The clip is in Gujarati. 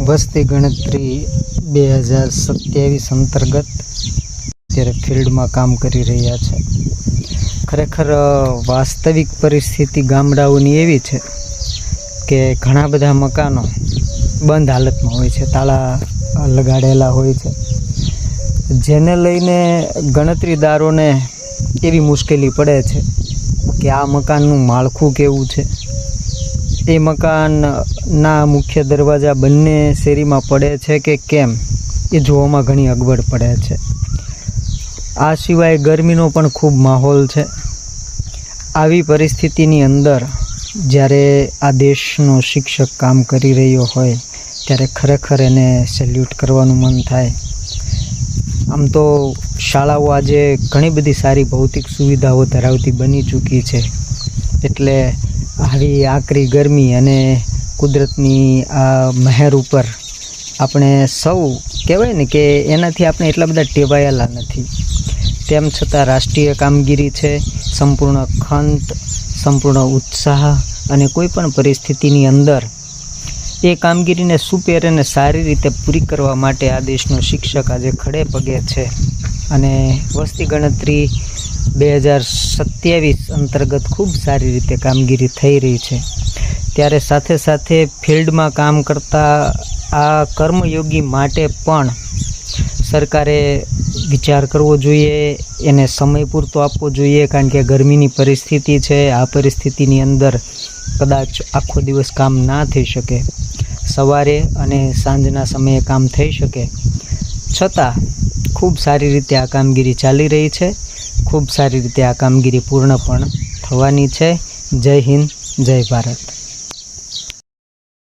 વસ્તી ગણતરી 2027 અંતર્ગત અત્યારે ફિલ્ડમાં કામ કરી રહ્યા છે. ખરેખર વાસ્તવિક પરિસ્થિતિ ગામડાઓની એવી છે કે ઘણા બધા મકાનો બંધ હાલતમાં હોય છે, તાળા લગાડેલા હોય છે, જેને લઈને ગણતરીદારોને એવી મુશ્કેલી પડે છે કે આ મકાનનું માળખું કેવું છે, એ મકાનના મુખ્ય દરવાજા બંને શેરીમાં પડે છે કે કેમ એ જોવામાં ઘણી અગવડ પડે છે. આ સિવાય ગરમીનો પણ ખૂબ માહોલ છે. આવી પરિસ્થિતિની અંદર જ્યારે આ દેશનો શિક્ષક કામ કરી રહ્યો હોય ત્યારે ખરેખર એને સેલ્યુટ કરવાનું મન થાય. આમ તો શાળાઓ આજે ઘણી બધી સારી ભૌતિક સુવિધાઓ ધરાવતી બની ચૂકી છે, એટલે આવી આકરી ગરમી અને કુદરતની આ મહેર ઉપર આપણે સૌ કહેવાય ને કે એનાથી આપણે એટલા બધા ટેવાયેલા નથી. તેમ છતાં રાષ્ટ્રીય કામગીરી છે, સંપૂર્ણ ખંત, સંપૂર્ણ ઉત્સાહ અને કોઈ પણ પરિસ્થિતિની અંદર એ કામગીરીને સુપેરે અને સારી રીતે પૂરી કરવા માટે આ દેશનો શિક્ષક આજે ખડે પગે છે. અને વસ્તી ગણતરી 2027 અંતર્ગત ખૂબ સારી રીતે કામગીરી થઈ રહી છે. ત્યારે સાથે સાથે ફિલ્ડમાં કામ કરતા આ કર્મયોગી માટે પણ સરકારે વિચાર કરવો જોઈએ, એને સમય પૂરતો આપવો જોઈએ, કારણ કે ગરમીની પરિસ્થિતિ છે. આ પરિસ્થિતિની અંદર કદાચ આખો દિવસ કામ ના થઈ શકે, સવારે અને સાંજના સમયે કામ થઈ શકે, છતાં ખૂબ સારી રીતે આ કામગીરી ચાલી રહી છે. ખૂબ સારી રીતે આ કામગીરી પૂર્ણ પણ થવાની છે. જય હિન્દ, જય ભારત.